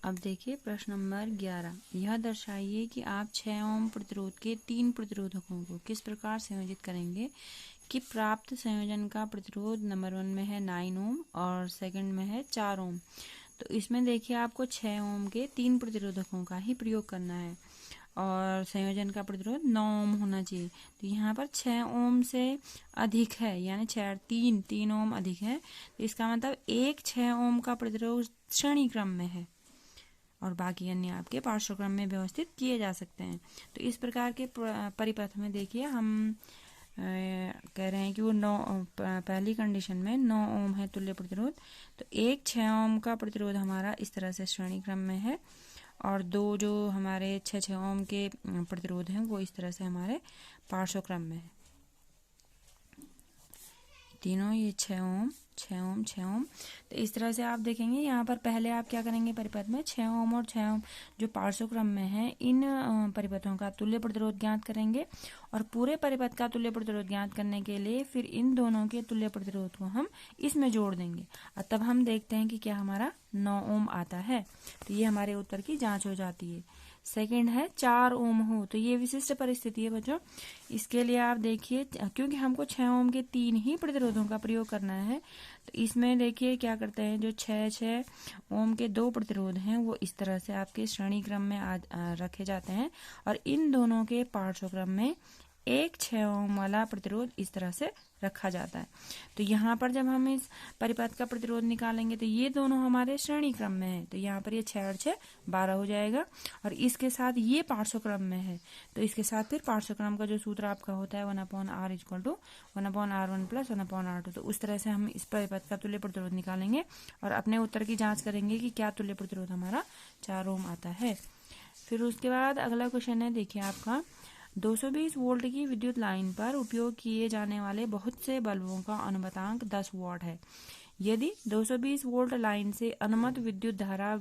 अब देखिए प्रश्न नंबर 11। यह दर्शाइए कि आप 6 ओम प्रतिरोध के 3 प्रतिरोधकों को किस प्रकार संयोजित करेंगे कि प्राप्त संयोजन का प्रतिरोध नंबर 1 में है 9 ओम और सेकंड में है 4 ओम। तो इसमें देखिए आपको 6 ओम के 3 प्रतिरोधकों का ही प्रयोग करना है और संयोजन का प्रतिरोध 9 ओम होना चाहिए। तो यहाँ पर 6 ओम से अधिक है, यानी 3 ओम अधिक है, तो इसका मतलब एक 6 ओम का प्रतिरोध श्रेणी क्रम में है और बाकी अन्य आपके पार्श्वक्रम में व्यवस्थित किए जा सकते हैं। तो इस प्रकार के परिपथ में देखिए हम कह रहे हैं कि वो 9 पहली कंडीशन में 9 ओम है तुल्य प्रतिरोध, तो एक 6 ओम का प्रतिरोध हमारा इस तरह से श्रेणी क्रम में है और दो जो हमारे 6 ओम के प्रतिरोध हैं वो इस तरह से हमारे पार्श्वक्रम में है। तीनों ये 6 ओम 6 ओम 6 ओम। तो इस तरह से आप देखेंगे यहाँ पर पहले आप क्या करेंगे, परिपथ में 6 ओम और 6 ओम जो पार्श्वक्रम में है इन परिपथों का तुल्य प्रतिरोध ज्ञात करेंगे और पूरे परिपथ का तुल्य प्रतिरोध ज्ञात करने के लिए फिर इन दोनों के तुल्य प्रतिरोध को हम इसमें जोड़ देंगे और तब हम देखते हैं कि क्या हमारा 9 ओम आता है। तो ये हमारे उत्तर की जांच हो जाती है। सेकंड है 4 ओम हो, तो ये विशिष्ट परिस्थिति है बच्चों। इसके लिए आप देखिए क्योंकि हमको 6 ओम के 3 ही प्रतिरोधों का प्रयोग करना है, तो इसमें देखिए क्या करते हैं, जो 6 ओम के 2 प्रतिरोध हैं वो इस तरह से आपके श्रेणी क्रम में रखे जाते हैं और इन दोनों के पार्श्वक्रम में एक 6 ओम वाला प्रतिरोध इस तरह से रखा जाता है। तो यहाँ पर जब हम इस परिपथ का प्रतिरोध निकालेंगे तो ये दोनों हमारे श्रेणी क्रम में है, तो यहाँ पर ये 6 और 6 12 हो जाएगा और इसके साथ ये पार्श्वक्रम में है, तो इसके साथ फिर पार्श्वक्रम का जो सूत्र आपका होता है 1/r equal to 1/r1 plus 1/r2। तो उस तरह से हम इस परिपथ का तुल्य प्रतिरोध निकालेंगे और अपने उत्तर की जाँच करेंगे कि क्या तुल्य प्रतिरोध हमारा 4 ओम आता है। फिर उसके बाद अगला क्वेश्चन है, देखिए आपका 220 वोल्ट की विद्युत लाइन पर उपयोग किए जाने वाले बहुत से बल्बों का अनुपातांक 10 वाट है। यदि 220 वोल्ट लाइन से अनुमत विद्युत धारा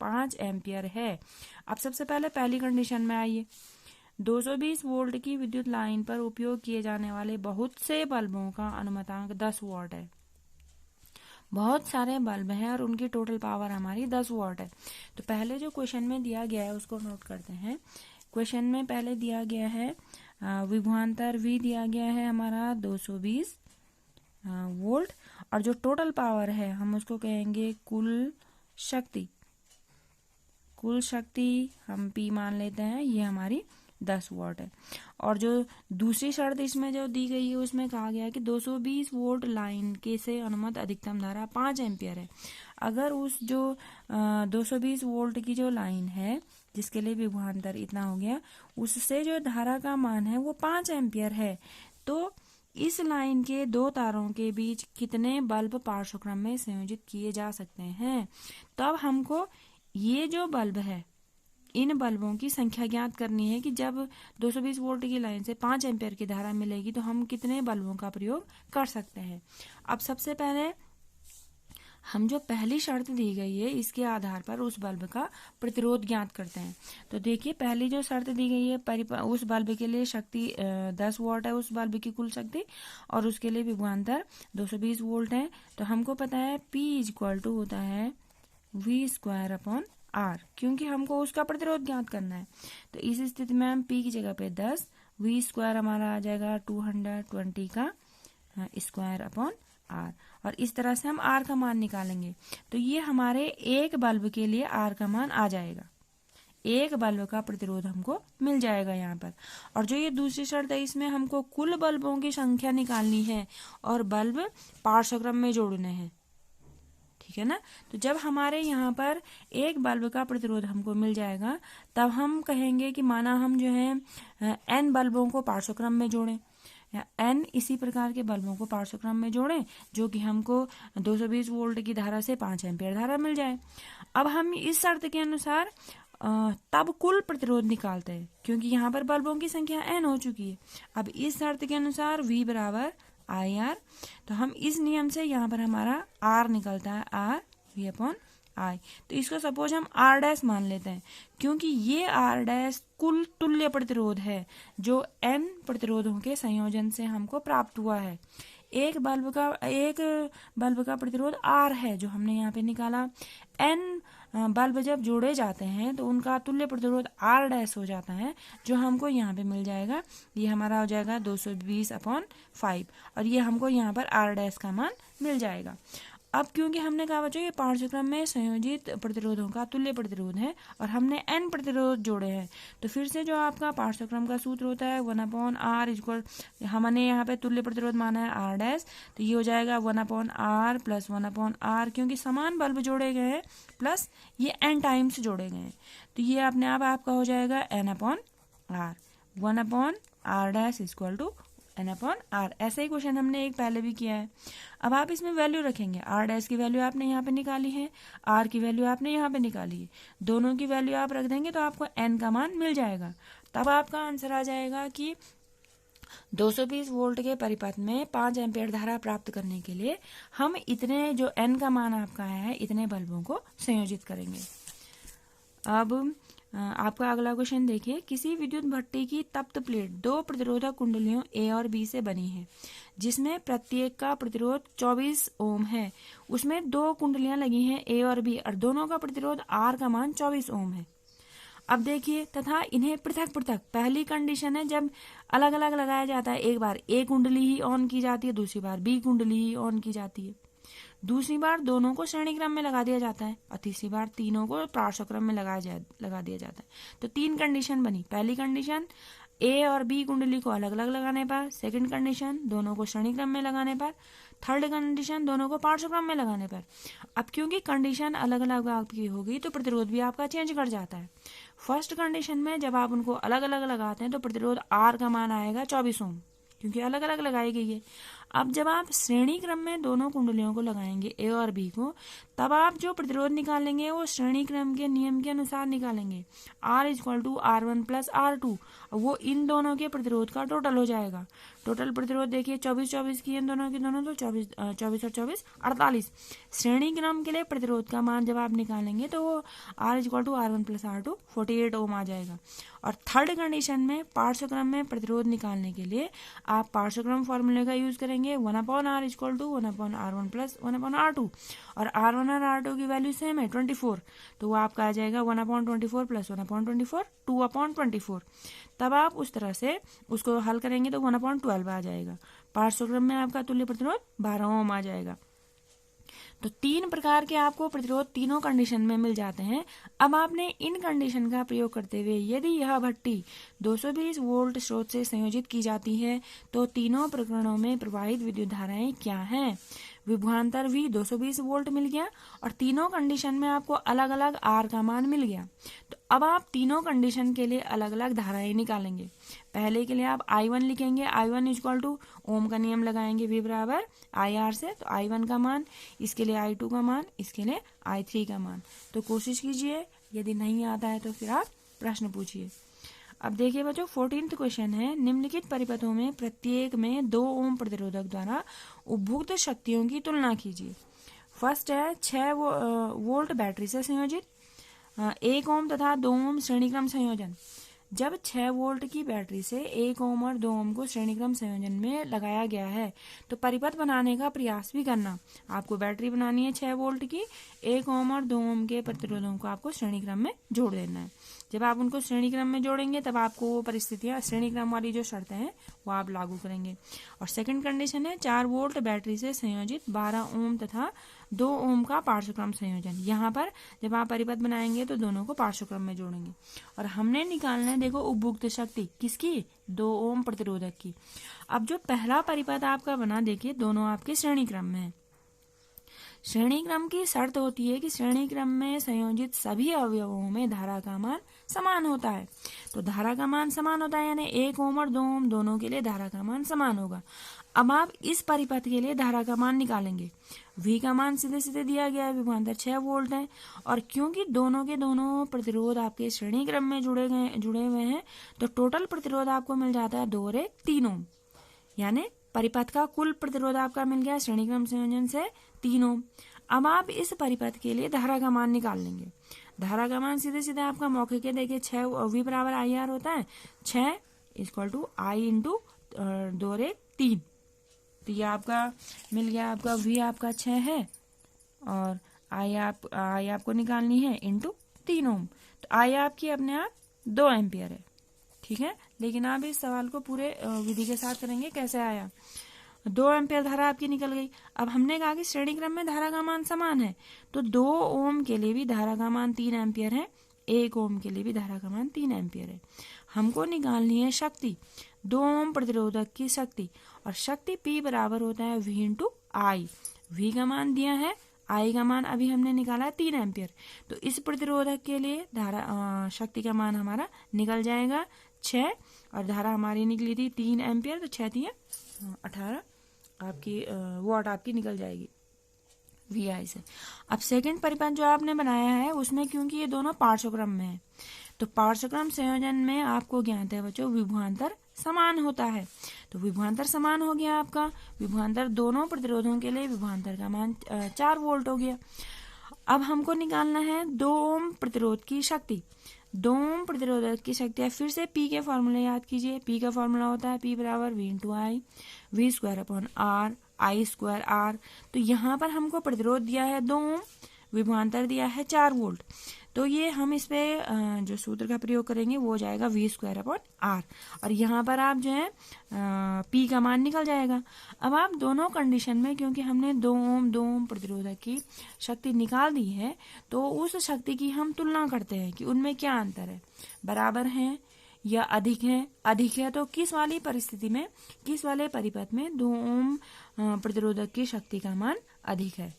5 एम्पियर है। अब सबसे पहले पहली कंडीशन में आइए, 220 वोल्ट की विद्युत लाइन पर उपयोग किए जाने वाले बहुत से बल्बों का अनुपातांक 10 वाट है। बहुत सारे बल्ब हैं और उनकी टोटल पावर हमारी 10 वाट है। तो पहले जो क्वेश्चन में दिया गया है उसको नोट करते हैं। क्वेश्चन में पहले दिया गया है विभवांतर V दिया गया है हमारा 220 वोल्ट और जो टोटल पावर है हम उसको कहेंगे कुल शक्ति हम P मान लेते हैं, ये हमारी 10 वाट है। और जो दूसरी शर्त इसमें जो दी गई है उसमें कहा गया है कि 220 वोल्ट लाइन के से अनुमत अधिकतम धारा 5 एम्पियर है। अगर उस जो 220 वोल्ट की जो लाइन है जिसके लिए विभवांतर इतना हो गया, उससे जो धारा का मान है वो 5 एम्पियर है, तो इस लाइन के 2 तारों के बीच कितने बल्ब पार्श्वक्रम में संयोजित किए जा सकते हैं। तब हमको ये जो बल्ब है इन बल्बों की संख्या ज्ञात करनी है कि जब 220 वोल्ट की लाइन से 5 एम्पियर की धारा मिलेगी तो हम कितने बल्बों का प्रयोग कर सकते हैं। अब सबसे पहले हम जो पहली शर्त दी गई है इसके आधार पर उस बल्ब का प्रतिरोध ज्ञात करते हैं। तो देखिए पहली जो शर्त दी गई है उस बल्ब के लिए शक्ति 10 वाट है, उस बल्ब की कुल शक्ति, और उसके लिए विभवांतर 220 वोल्ट है। तो हमको पता है P इक्वल टू होता है V²/R, क्योंकि हमको उसका प्रतिरोध ज्ञात करना है। तो इस स्थिति में हम P की जगह पे 10, V² हमारा आ जाएगा 220 का स्क्वायर/R और इस तरह से हम R का मान निकालेंगे। तो ये हमारे एक बल्ब के लिए R का मान आ जाएगा, एक बल्ब का प्रतिरोध हमको मिल जाएगा यहाँ पर। और जो ये दूसरी शर्त है इसमें हमको कुल बल्बों की संख्या निकालनी है और बल्ब पार्श्वक्रम में जोड़ने हैं, ठीक है ना। तो जब हमारे यहाँ पर एक बल्ब का प्रतिरोध हमको मिल जाएगा तब हम कहेंगे कि माना हम जो है N बल्बों को पार्श्वक्रम में जोड़ें या N इसी प्रकार के बल्बों को पार्श्वक्रम में जोड़ें जो कि हमको 220 वोल्ट की धारा से 5 एम्पियर धारा मिल जाए। अब हम इस शर्त के अनुसार तब कुल प्रतिरोध निकालते हैं क्योंकि यहाँ पर बल्बों की संख्या N हो चुकी है। अब इस शर्त के अनुसार V बराबर IR, तो हम इस नियम से यहाँ पर हमारा R निकलता है R V/I। तो इसको सपोज हम R' मान लेते हैं क्योंकि ये R' कुल तुल्य प्रतिरोध है जो N प्रतिरोधों के संयोजन से हमको प्राप्त हुआ है। एक बल्ब का प्रतिरोध R है जो हमने यहाँ पे निकाला। N बल्ब जब जोड़े जाते हैं तो उनका तुल्य प्रतिरोध R डैश हो जाता है, जो हमको यहाँ पे मिल जाएगा। ये हमारा हो जाएगा 220/5 और ये हमको यहाँ पर R डैश का मान मिल जाएगा। अब क्योंकि हमने कहा बच्चों ये पार्श्वक्रम में संयोजित प्रतिरोधों का तुल्य प्रतिरोध है और हमने n प्रतिरोध जोड़े हैं, तो फिर से जो आपका पार्श्वक्रम का सूत्र होता है 1/r इक्वल, हमने यहाँ पे तुल्य प्रतिरोध माना है R डैश, तो ये हो जाएगा 1/r प्लस 1/r, क्योंकि समान बल्ब जोड़े गए हैं प्लस ये n टाइम्स जोड़े गए हैं, तो ये अपने आप आपका हो जाएगा n/r। 1/r dash equal to n/r। ऐसा ही क्वेश्चन हमने एक पहले भी किया है। अब आप इसमें वैल्यू रखेंगे, R डैश की वैल्यू आपने यहाँ पे निकाली है, R की वैल्यू आपने यहाँ पे निकाली है, दोनों की वैल्यू आप रख देंगे तो आपको n का मान मिल जाएगा। तब आपका आंसर आ जाएगा कि 220 वोल्ट के परिपथ में 5 एम्पीयर धारा प्राप्त करने के लिए हम इतने जो n का मान आपका आया है इतने बल्बों को संयोजित करेंगे। अब आपका अगला क्वेश्चन देखिए, किसी विद्युत भट्टी की तप्त प्लेट 2 प्रतिरोधक कुंडलियों A और B से बनी है, जिसमें प्रत्येक का प्रतिरोध 24 ओम है। उसमें 2 कुंडलियां लगी हैं A और B और दोनों का प्रतिरोध R का मान 24 ओम है। अब देखिए, तथा इन्हें पृथक पृथक, पहली कंडीशन है जब अलग अलग लगाया जाता है, एक बार A कुंडली ही ऑन की जाती है, दूसरी बार B कुंडली ही ऑन की जाती है, दूसरी बार दोनों को श्रेणी क्रम में लगा दिया जाता है और तीसरी बार तीनों को पार्श्वक्रम में लगा दिया जाता है। तो 3 कंडीशन बनी। पहली कंडीशन A और B कुंडली को अलग अलग लगाने पर, सेकंड कंडीशन दोनों को श्रेणी क्रम में लगाने पर, थर्ड कंडीशन दोनों को पार्श्वक्रम में लगाने पर। अब क्योंकि कंडीशन अलग अलग आपकी होगी तो प्रतिरोध भी आपका चेंज कर जाता है। फर्स्ट कंडीशन में जब आप उनको अलग अलग लगाते हैं तो प्रतिरोध R का मान आएगा 24 ओम, क्योंकि अलग अलग लगाई गई है। अब जब आप श्रेणी क्रम में दोनों कुंडलियों को लगाएंगे A और B को, तब आप जो प्रतिरोध निकालेंगे वो श्रेणी क्रम के नियम के अनुसार निकालेंगे, R equal to R1 plus R2, वो इन दोनों के प्रतिरोध का टोटल हो जाएगा। टोटल प्रतिरोध देखिए 24 की इन दोनों की दोनों, तो 24 और 24 48। श्रेणी क्रम के लिए प्रतिरोध का मान जब आप निकालेंगे तो वो R equal to R1 plus R2 48 ohm आ जाएगा। और थर्ड कंडीशन में पार्श्वक्रम में प्रतिरोध निकालने के लिए आप पार्श्वक्रम फॉर्मूले का यूज करेंगे, 1/r equal to 1/r1 plus 1/r2, और R1 और R2 की वैल्यू सेम है 24, तो वो आपका आ जाएगा 1/24 प्लस 1/24 2/24। तब आप उस तरह से उसको हल करेंगे तो 1/12 आ जाएगा। पार्श्वक्रम में आपका तुल्य प्रतिरोध 12 ओम आ जाएगा। तो 3 प्रकार के आपको प्रतिरोध तीनों कंडीशन में मिल जाते हैं। अब आपने इन कंडीशन का प्रयोग करते हुए यदि यह भट्टी 220 वोल्ट स्रोत से संयोजित की जाती है तो तीनों प्रकरणों में प्रवाहित विद्युत धाराएं क्या हैं। विभवांतर भी 220 वोल्ट मिल गया और तीनों कंडीशन में आपको अलग अलग R का मान मिल गया। तो अब आप तीनों कंडीशन के लिए अलग अलग धाराएं निकालेंगे। पहले के लिए आप I1 लिखेंगे, I1 इक्वल टू ओम का नियम लगाएंगे V बराबर IR से, तो I1 का मान, इसके लिए I2 का मान, इसके लिए I3 का मान। तो कोशिश कीजिए, यदि नहीं आता है तो फिर आप प्रश्न पूछिए। अब देखिए बच्चों 14th क्वेश्चन है, निम्नलिखित परिपथों में प्रत्येक में 2 ओम प्रतिरोधक द्वारा उपभुक्त शक्तियों की तुलना कीजिए। फर्स्ट है 6 वोल्ट बैटरी से संयोजित, 1 ओम तथा 2 ओम श्रेणीक्रम संयोजन। जब 6 वोल्ट की बैटरी से 1 ओम और 2 ओम को श्रेणीक्रम संयोजन में लगाया गया है तो परिपथ बनाने का प्रयास भी करना। आपको बैटरी बनानी है 6 वोल्ट की, 1 ओम और 2 ओम के प्रतिरोधों को आपको श्रेणीक्रम में जोड़ देना है। जब आप उनको श्रेणीक्रम में जोड़ेंगे तब आपको वो परिस्थितियां, श्रेणीक्रम वाली जो शर्तें हैं वो आप लागू करेंगे। और सेकंड कंडीशन है 4 वोल्ट बैटरी से संयोजित 12 ओम तथा 2 ओम का पार्श्वक्रम संयोजन। यहाँ पर जब आप परिपथ बनाएंगे तो दोनों को पार्श्वक्रम में जोड़ेंगे। और हमने निकालना है देखो उपभुक्त शक्ति किसकी, 2 ओम प्रतिरोधक की। अब जो पहला परिपथ आपका बना, देखिए दोनों आपके श्रेणी क्रम में है। श्रेणी क्रम की शर्त होती है कि श्रेणी क्रम में संयोजित सभी अवयवों में धारा का मान समान होता है। तो धारा का मान समान होता है यानी 1 ओम और 2 ओम दोनों के लिए धारा का मान समान होगा। अब आप इस परिपथ के लिए धारा का मान निकालेंगे। V का मान सीधे सीधे दिया गया है, विभवांतर 6 वोल्ट है, और क्योंकि दोनों के दोनों प्रतिरोध आपके श्रेणी क्रम में जुड़े हुए हैं तो टोटल प्रतिरोध आपको मिल जाता है 2 और 1 3 ओम, यानी परिपथ का कुल प्रतिरोध आपका मिल गया श्रेणी क्रम संयोजन से 3 ओम। अब आप इस परिपथ के लिए धारा का मान निकाल लेंगे। धारा का मान सीधे सीधे आपका मौके के देखिए 6 V बराबर IR होता है, 6 इक्वल टू I इंटू 2 और 1 3। तो ये आपका मिल गया, आपका V आपका 6 है और आई आपको निकालनी है इनटू 3 ओम, तो आई आपकी अपने आप 2 एम्पियर है। ठीक है, लेकिन आप इस सवाल को पूरे विधि के साथ करेंगे। कैसे आया, 2 एम्पियर धारा आपकी निकल गई। अब हमने कहा कि श्रेणी क्रम में धारा का मान समान है, तो 2 ओम के लिए भी धारा का मान 3 एम्पियर है, 1 ओम के लिए भी धारा का मान 3 एम्पियर है। हमको निकालनी है शक्ति, 2 ओम प्रतिरोधक की शक्ति, और शक्ति P बराबर होता है V इंटू आई। V का मान दिया है, I का मान अभी हमने निकाला है 3 एम्पियर, तो इस प्रतिरोधक के लिए धारा शक्ति का मान हमारा निकल जाएगा 6, और धारा हमारी निकली थी 3 एम्पियर, तो 6 थी 18 आपकी वॉट आपकी निकल जाएगी VI से। अब सेकंड परिपथ जो आपने बनाया है उसमें, क्योंकि ये दोनों पार्श्वक्रम में है, तो पार्श्वक्रम संयोजन में आपको ज्ञात है बच्चों विभवांतर समान होता है, तो विभवांतर समान हो गया आपका। विभवांतर दोनों प्रतिरोधों के लिए विभवांतर का मान 4 वोल्ट हो गया। अब हमको निकालना है 2 ओम प्रतिरोध की शक्ति। 2 ओम प्रतिरोधक की शक्ति है, फिर से P के फॉर्मूले याद कीजिए। P का फॉर्मूला होता है P बराबर V into I, V square upon R, I square R। तो यहाँ पर हमको प्रतिरोध दिया है 2 ओम, विभवांतर दिया है 4 वोल्ट, तो ये हम इस पे जो सूत्र का प्रयोग करेंगे वो हो जाएगा V स्क्वायर अपॉन R, और यहाँ पर आप जो है P का मान निकल जाएगा। अब आप दोनों कंडीशन में, क्योंकि हमने 2 ओम प्रतिरोधक की शक्ति निकाल दी है, तो उस शक्ति की हम तुलना करते हैं कि उनमें क्या अंतर है, बराबर है या अधिक है। अधिक है तो किस वाली परिस्थिति में, किस वाले परिपथ में 2 ओम प्रतिरोधक की शक्ति का मान अधिक है।